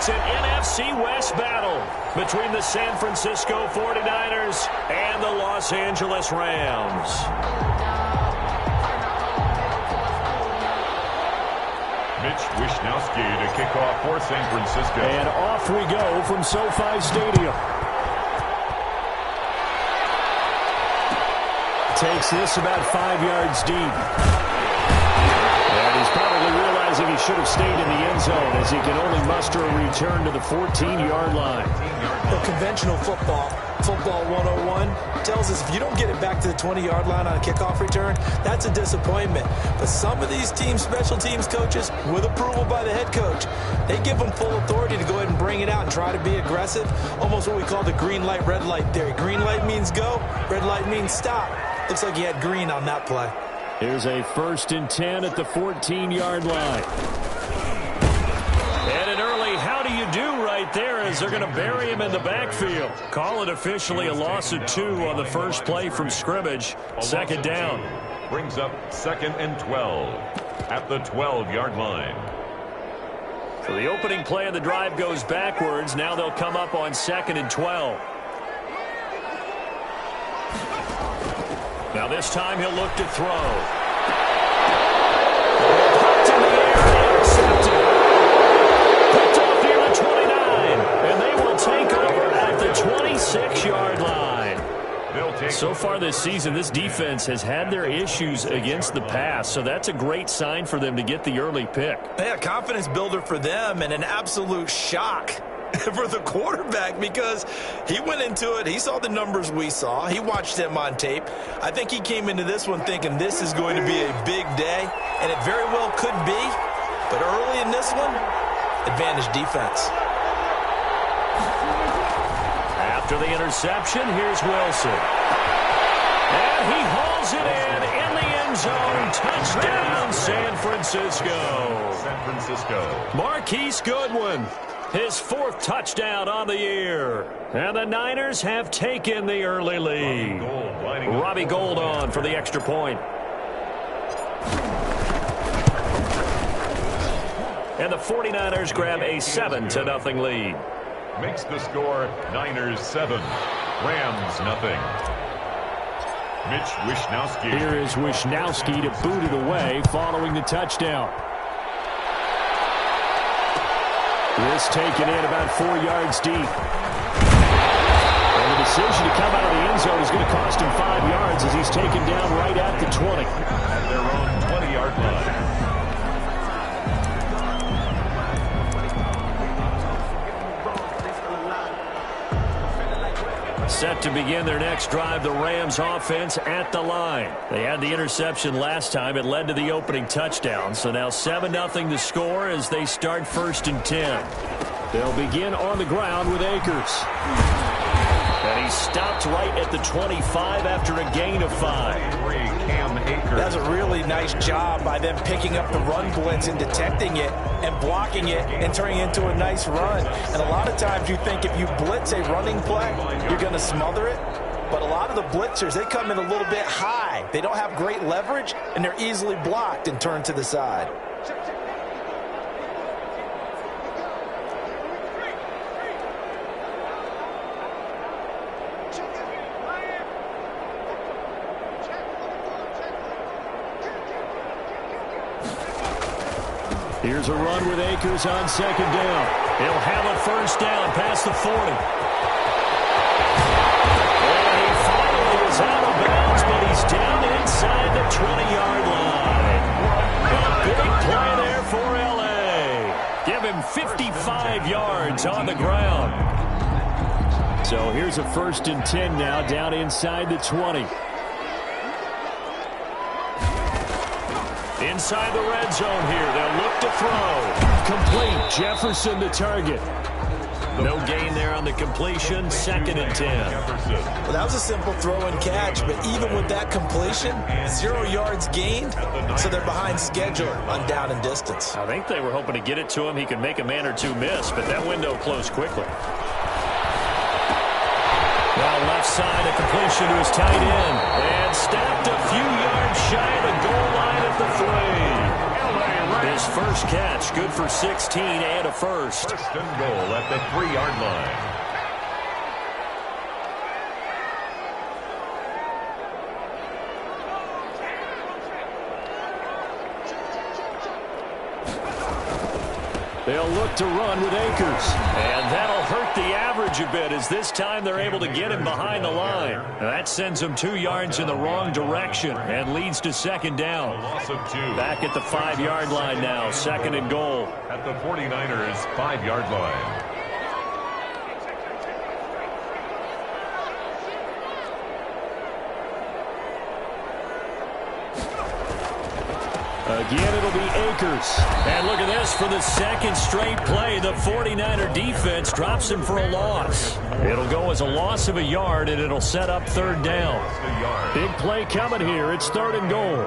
It's an NFC West battle between the San Francisco 49ers and the Los Angeles Rams. Mitch Wishnowsky to kick off for San Francisco. And off we go from SoFi Stadium. Takes this about 5 yards deep. And he's probably realizing he should have stayed in the end zone as he can only muster a return to the 14-yard line. Well, conventional football 101, tells us if you don't get it back to the 20-yard line on a kickoff return, that's a disappointment. But some of these special teams coaches, with approval by the head coach, they give them full authority to go ahead and bring it out and try to be aggressive. Almost what we call the green light, red light theory. Green light means go, red light means stop. Looks like he had green on that play. Here's a 1st and 10 at the 14-yard line. And an early how do you do right there as they're going to bury him in the backfield. Call it officially a loss of 2 on the first play from scrimmage. 2nd down. Brings up 2nd and 12 at the 12-yard line. So the opening play of the drive goes backwards. Now they'll come up on 2nd and 12. Now this time he'll look to throw. Popped in the air and intercepted. Picked off near the 29. And they will take over at the 26-yard line. So far this season, this defense has had their issues against the pass. So that's a great sign for them to get the early pick. Yeah, confidence builder for them and an absolute shock for the quarterback because he went into it. He saw the numbers we saw. He watched him on tape. I think he came into this one thinking this is going to be a big day, and it very well could be. But early in this one, advantage defense. After the interception, here's Wilson. And he hauls it in the end zone. Touchdown, San Francisco. San Francisco. Marquise Goodwin. His 4th touchdown on the year. And the Niners have taken the early lead. Robbie Gould on for the extra point. And the 49ers grab a 7-0 lead. Makes the score Niners 7, Rams nothing. Mitch Wishnowsky. Here is Wishnowsky to boot it away following the touchdown. This taken in about 4 yards deep. And the decision to come out of the end zone is going to cost him 5 yards as he's taken down right at the 20. At their own 20-yard line. Set to begin their next drive, the Rams offense at the line. They had the interception last time. It led to the opening touchdown. So now 7-0 to score as they start 1st and 10. They'll begin on the ground with Akers. And he stopped right at the 25 after a gain of 5. That's a really nice job by them picking up the run blitz and detecting it and blocking it and turning it into a nice run. And a lot of times you think if you blitz a running play, you're going to smother it. But a lot of the blitzers, they come in a little bit high. They don't have great leverage, and they're easily blocked and turned to the side. Here's a run with Akers on 2nd down. He'll have a 1st down past the 40. And he finally is out of bounds, but he's down inside the 20-yard line. A big play there for L.A. Give him 55 yards on the ground. So here's a 1st and 10 now down inside the 20. Inside the red zone here. They'll look to throw. Complete. Jefferson the target. No gain there on the completion. 2nd and 10. Well, that was a simple throw and catch, but even with that completion, 0 yards gained, so they're behind schedule on down and distance. I think they were hoping to get it to him. He could make a man or two miss, but that window closed quickly. Now left side, a completion to his tight end. And stopped a few yards shy of the goal line at the 3. His first catch, good for 16 and a first. First and goal at the 3-yard line. They'll look to run with Akers. And that'll hurt the average a bit as this time they're able to get him behind the line. That sends him 2 yards in the wrong direction and leads to second down. A loss of 2. Back at the 5-yard line now, second and goal. At the 49ers 5-yard line. Again, it'll be Akers. And look at this for the second straight play. The 49er defense drops him for a loss. It'll go as a loss of a yard, and it'll set up third down. Big play coming here. It's third and goal.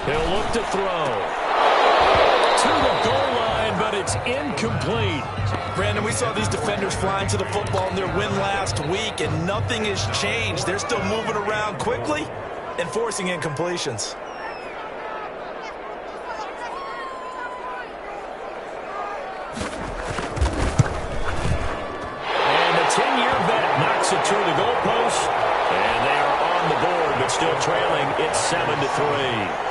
He'll look to throw. To the goal line, but it's incomplete. Brandon, we saw these defenders flying to the football in their win last week, and nothing has changed. They're still moving around quickly and forcing incompletions. And the 10-year vet knocks it through the goalpost. And they are on the board, but still trailing. It's 7-3.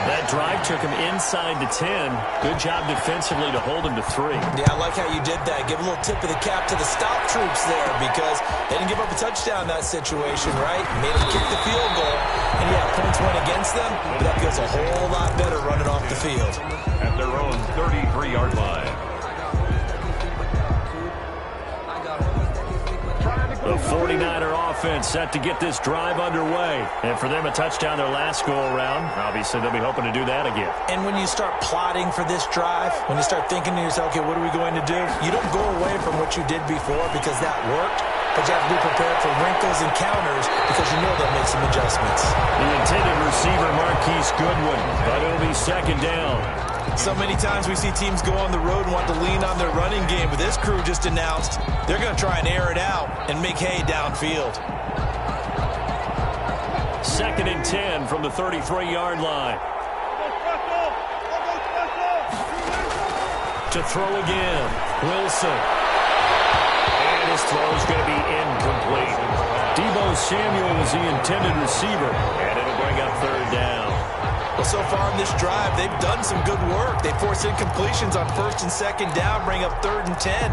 That drive took him inside the 10. Good job defensively to hold him to 3. Yeah, I like how you did that. Give a little tip of the cap to the stop troops there because they didn't give up a touchdown in that situation, right? Made them kick the field goal. And yeah, points went against them, but that feels a whole lot better running off the field. At their own 33-yard line. The 49er offense set to get this drive underway. And for them, a touchdown their last go-around. Obviously, they'll be hoping to do that again. And when you start plotting for this drive, when you start thinking to yourself, okay, what are we going to do? You don't go away from what you did before because that worked, but you have to be prepared for wrinkles and counters because you know they'll make some adjustments. The intended receiver, Marquise Goodwin, but it'll be second down. So many times we see teams go on the road and want to lean on their running game, but this crew just announced they're going to try and air it out and make hay downfield. Second and 10 from the 33-yard line. To throw again, Wilson. And his throw is going to be incomplete. Deebo Samuel was the intended receiver, and it'll bring up third down. Well, so far in this drive, they've done some good work. They force incompletions on first and second down, bring up third and 10.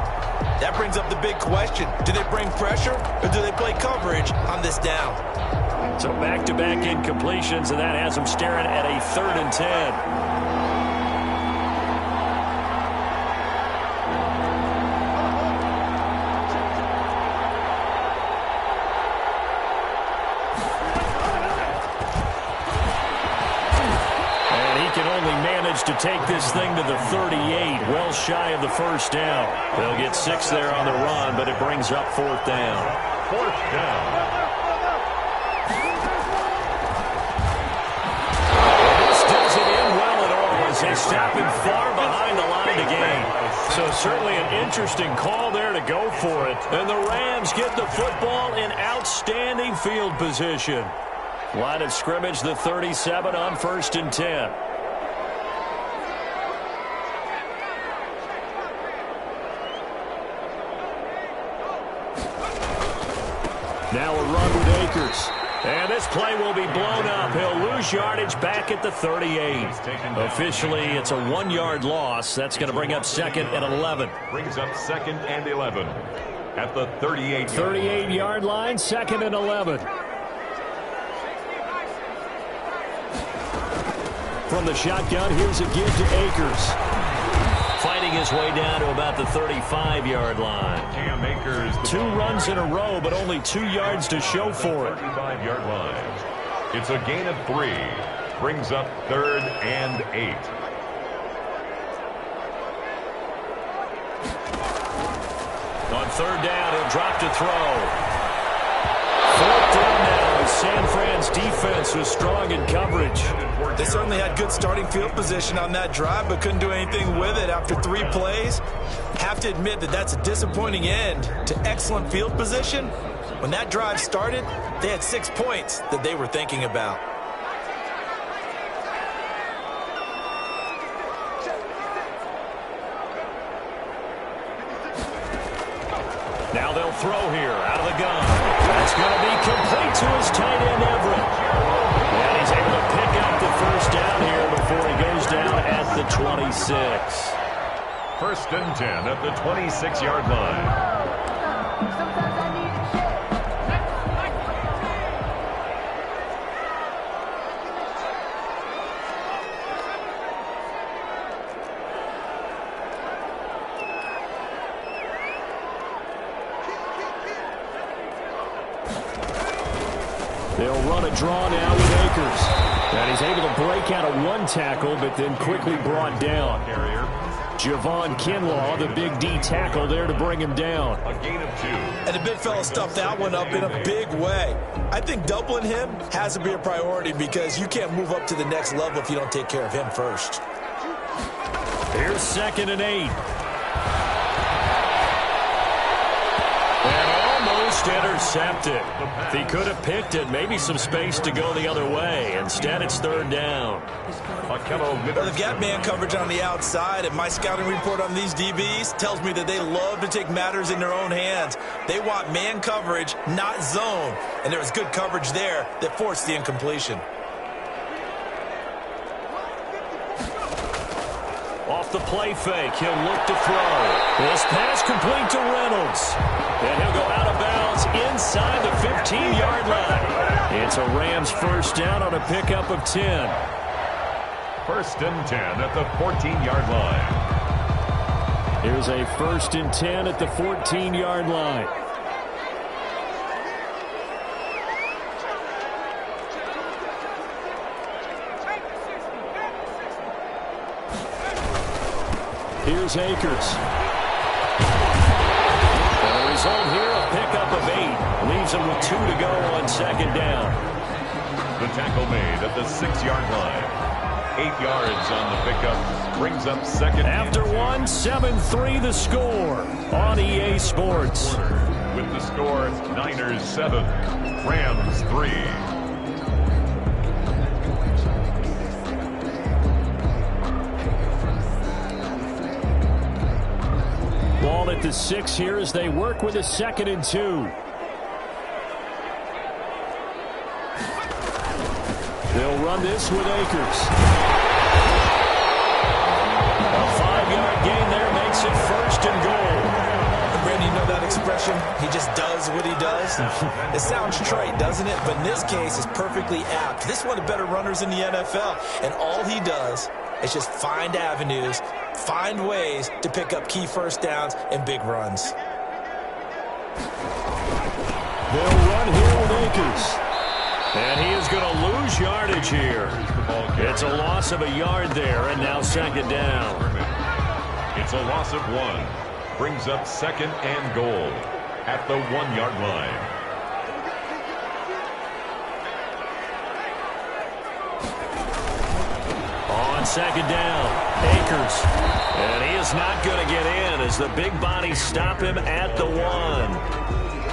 That brings up the big question. Do they bring pressure or do they play coverage on this down? So back-to-back incompletions, and that has them staring at a third and 10. To take this thing to the 38, well shy of the first down. They'll get 6 there on the run, but it brings up fourth down. Fourth down. This doesn't end well at all as they stop him far behind the line to gain. So certainly an interesting call there to go for it. And the Rams get the football in outstanding field position. Line of scrimmage, the 37 on first and 10. Now a run with Akers. And this play will be blown up. He'll lose yardage back at the 38. Officially, it's a 1-yard loss. That's going to bring up second and 11. Brings up second and 11 at the 38. 38-yard line, second and 11. From the shotgun, here's a give to Akers. Fighting his way down to about the 35-yard line. Cam Akers. 2 runs in a row, but only 2 yards to show for it. 35-yard line. It's a gain of 3. Brings up third and 8. On third down, he'll drop to throw. Fourth down now. San Fran's defense was strong in coverage. They certainly had good starting field position on that drive, but couldn't do anything with it after 3 plays. Have to admit that that's a disappointing end to excellent field position. When that drive started, they had 6 points that they were thinking about. Now they'll throw here out of the gun. That's going to be complete to his tight end, Everett. And he's able to pick up the first down here before he goes down at the 26. First and 10 at the 26-yard line. They'll run a draw now with Akers. And he's able to break out of 1 tackle, but then quickly brought down. Javon Kinlaw, the big D tackle there to bring him down. A gain of 2. And the big fella stuffed that one up in a big way. I think doubling him has to be a priority because you can't move up to the next level if you don't take care of him first. Here's 2nd and 8. And almost intercepted. If he could have picked it, maybe some space to go the other way. Instead, it's 3rd down. Well, they've got man coverage on the outside, and my scouting report on these DBs tells me that they love to take matters in their own hands. They want man coverage, not zone. And there was good coverage there that forced the incompletion. Off the play fake, he'll look to throw. This pass complete to Reynolds. And he'll go out of bounds inside the 15-yard line. It's a Rams first down on a pickup of 10. First and 10 at the 14-yard line. Here's a 1st and 10 at the 14-yard line. Here's Akers. And the result here, a pickup of 8. Leaves him with 2 to go on 2nd down. The tackle made at the 6-yard line. 8 yards on the pickup. Brings up 2nd. After 1, 7-3 the score on EA Sports. With the score, Niners 7, Rams 3. Ball at the 6 here as they work with a 2nd and 2. They'll run this with Akers. A 5-yard gain there makes it 1st and goal. Randy, you know that expression? He just does what he does. It sounds trite, doesn't it? But in this case, it's perfectly apt. This is one of the better runners in the NFL. And all he does is just find avenues, find ways to pick up key first downs and big runs. They'll run here with Akers. And he is going to lose yardage here. It's a loss of a yard there, and now 2nd down. It's a loss of 1. Brings up 2nd and goal at the 1-yard line. On 2nd down, Akers. And he is not going to get in as the big bodies stop him at the 1.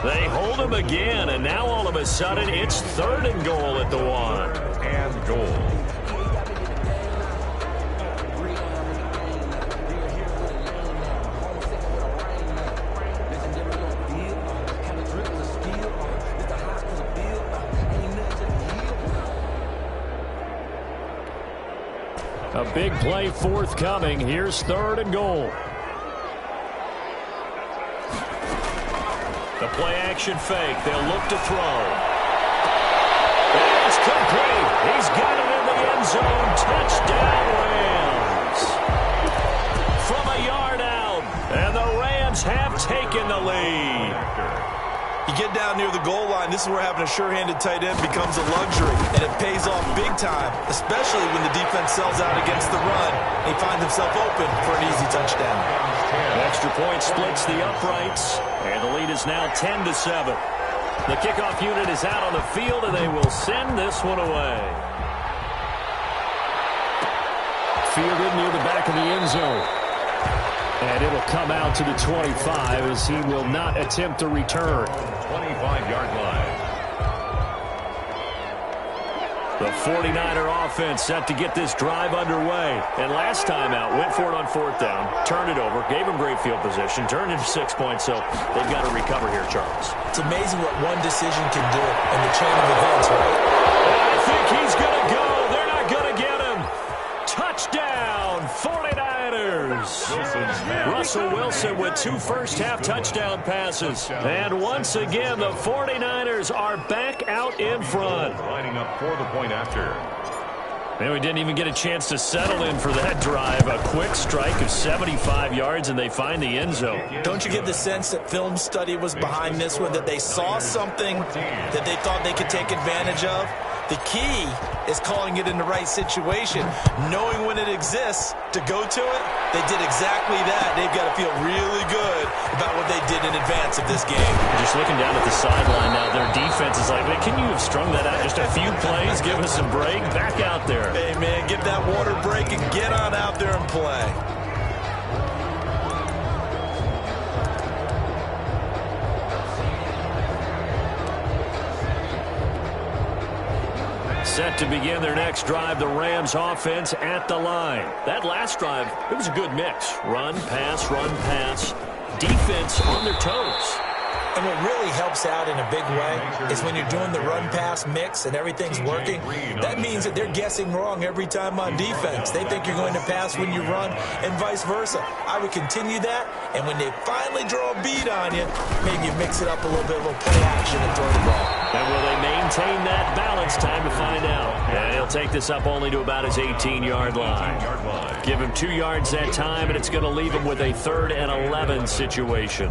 They hold him again, and now all of a sudden it's 3rd and goal at the 1. And goal. A big play forthcoming. Here's 3rd and goal. The play-action fake. They'll look to throw. It's complete. He's got it in the end zone. Touchdown, Rams. From a yard out. And the Rams have taken the lead. You get down near the goal line, this is where having a sure-handed tight end becomes a luxury, and it pays off big time, especially when the defense sells out against the run, and he finds himself open for an easy touchdown. An extra point splits the uprights, and the lead is now 10-7. The kickoff unit is out on the field, and they will send this one away. Fielded near the back of the end zone. And it'll come out to the 25 as he will not attempt to return. 25-yard line. The 49er offense set to get this drive underway. And last time out, went for it on fourth down, turned it over, gave him great field position, turned into 6 points, so they've got to recover here, Charles. It's amazing what one decision can do in the chain of events, right? I think he's going to go. They're not going to get him. Touchdown, 49ers. Russell Wilson with 2 first-half touchdown passes. And once again, the 49ers are back out in front. Lining up for the point after. And we didn't even get a chance to settle in for that drive. A quick strike of 75 yards, and they find the end zone. Don't you get the sense that film study was behind this one, that they saw something that they thought they could take advantage of? The key is calling it in the right situation, knowing when it exists to go to it. They did exactly that. They've got to feel really good about what they did in advance of this game. Just looking down at the sideline now, their defense is like, man, can you have strung that out just a few plays, give us a break, back out there. Hey, man, get that water break and get on out there and play. Set to begin their next drive, the Rams offense at the line. That last drive, it was a good mix. Run, pass, defense on their toes. And what really helps out in a big way is when you're doing the run-pass mix and everything's working, that means that they're guessing wrong every time on defense. They think you're going to pass when you run and vice versa. I would continue that, and when they finally draw a beat on you, maybe you mix it up a little bit, a little play action and throw the ball. And will they maintain that balance? Time to find out. And he'll take this up only to about his 18-yard line. Give him 2 yards that time, and it's going to leave him with a 3rd and 11 situation.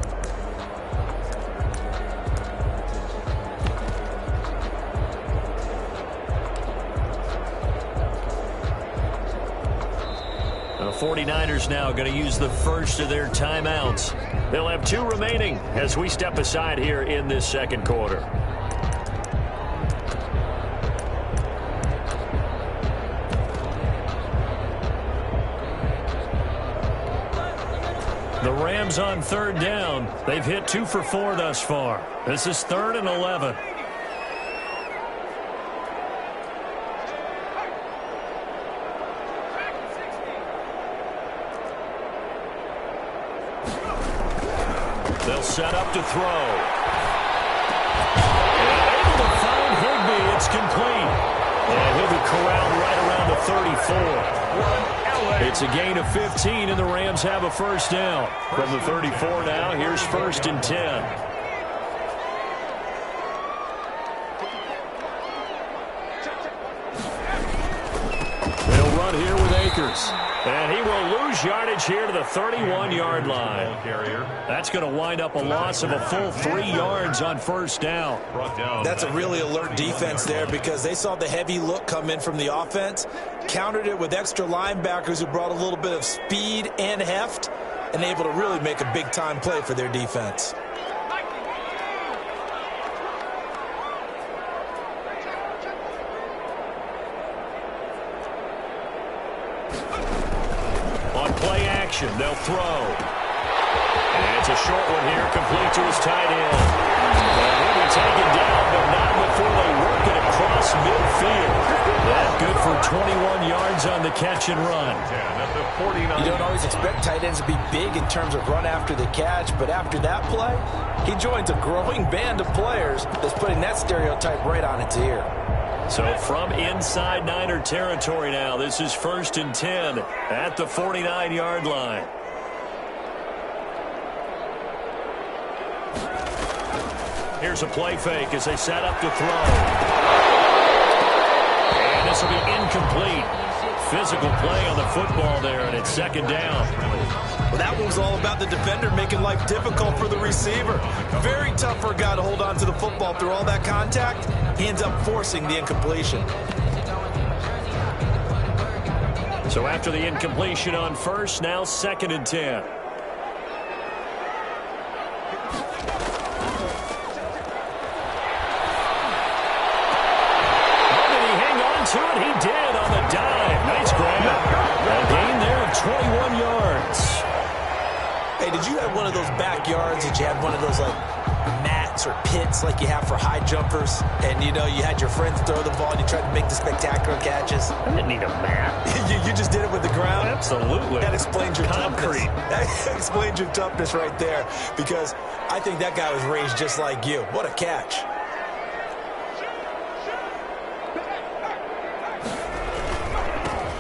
The 49ers now going to use the first of their timeouts. They'll have 2 remaining as we step aside here in this second quarter. The Rams on 3rd down. They've hit 2 for 4 thus far. This is 3rd and 11. They'll set up to throw. And able to find Higbee. It's complete. And he'll be corralled right around the 34. It's a gain of 15, and the Rams have a first down. From the 34 now, here's 1st and 10. They'll run here with Akers. And he will lose yardage here to the 31-yard line. That's going to wind up a loss of a full 3 yards on first down. That's a really alert defense there because they saw the heavy look come in from the offense, countered it with extra linebackers who brought a little bit of speed and heft, and able to really make a big-time play for their defense. They'll throw. And it's a short one here, complete to his tight end. And he'll be taken down, but not before they work it across midfield. That good for 21 yards on the catch and run. You don't always expect tight ends to be big in terms of run after the catch, but after that play, he joins a growing band of players that's putting that stereotype right on its ear. So from inside Niner territory now, this is 1st and 10 at the 49-yard line. Here's a play fake as they set up to throw. And this will be incomplete. Physical play on the football there, and it's 2nd down. Well, that one was all about the defender making life difficult for the receiver. Very tough for a guy to hold on to the football through all that contact. He ends up forcing the incompletion. So after the incompletion on first, now 2nd and 10. Did you have one of those backyards that you had one of those, like, mats or pits like you have for high jumpers? And, you know, you had your friends throw the ball and you tried to make the spectacular catches? I didn't need a mat. you just did it with the ground? Absolutely. That explains your concrete. Toughness. That explains your toughness right there, because I think that guy was raised just like you. What a catch.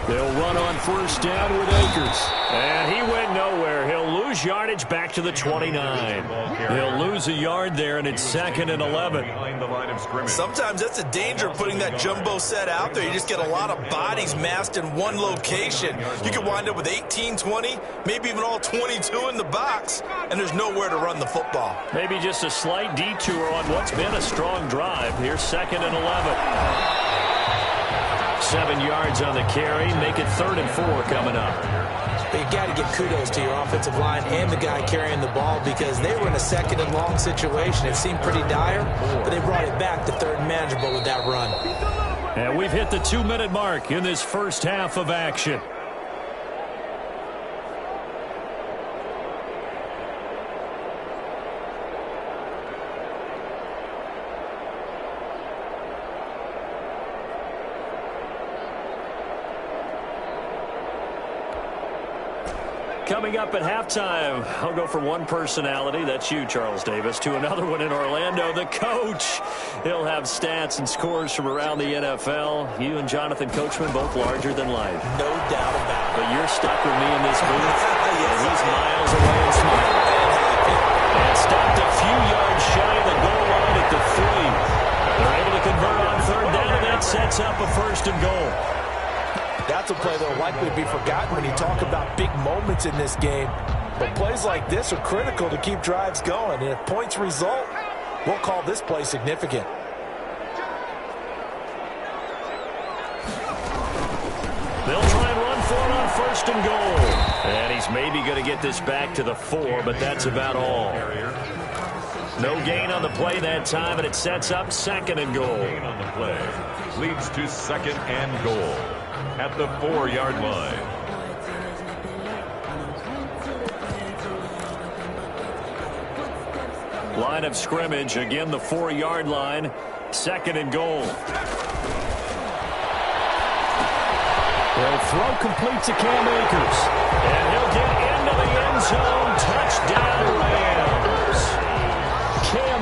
They'll run on first down with Akers. And he went nowhere. He'll lose yardage back to the 29. He'll lose a yard there, and it's 2nd and 11. Behind the line of scrimmage. Sometimes that's the danger of putting that jumbo set out there. You just get a lot of bodies massed in one location. You could wind up with 18, 20, maybe even all 22 in the box, and there's nowhere to run the football. Maybe just a slight detour on what's been a strong drive. Here's 2nd and 11. 7 yards on the carry. Make it 3rd and 4 coming up. But you got to give kudos to your offensive line and the guy carrying the ball, because they were in a 2nd and long situation. It seemed pretty dire, but they brought it back to 3rd and manageable with that run. And we've hit the 2-minute mark in this first half of action. Coming up at halftime, I'll go from one personality, that's you, Charles Davis, to another one in Orlando, the coach. He'll have stats and scores from around the NFL. You and Jonathan Coachman, both larger than life. No doubt about it. But you're stuck with me in this booth, and he's miles away and smiling. And stopped a few yards shy of the goal line at the 3. They're able to convert on 3rd down, and that sets up a 1st and goal. That's a play that will likely be forgotten when you talk about big moments in this game. But plays like this are critical to keep drives going. And if points result, we'll call this play significant. They'll try and run for it on 1st and goal. And he's maybe going to get this back to the 4, but that's about all. No gain on the play that time, and it sets up 2nd and goal. Gain on the play leads to 2nd and goal at the 4-yard line. Line of scrimmage, again the 4-yard line, 2nd and goal. They'll throw complete to Cam Akers. And he'll get into the end zone. Touchdown, Rams.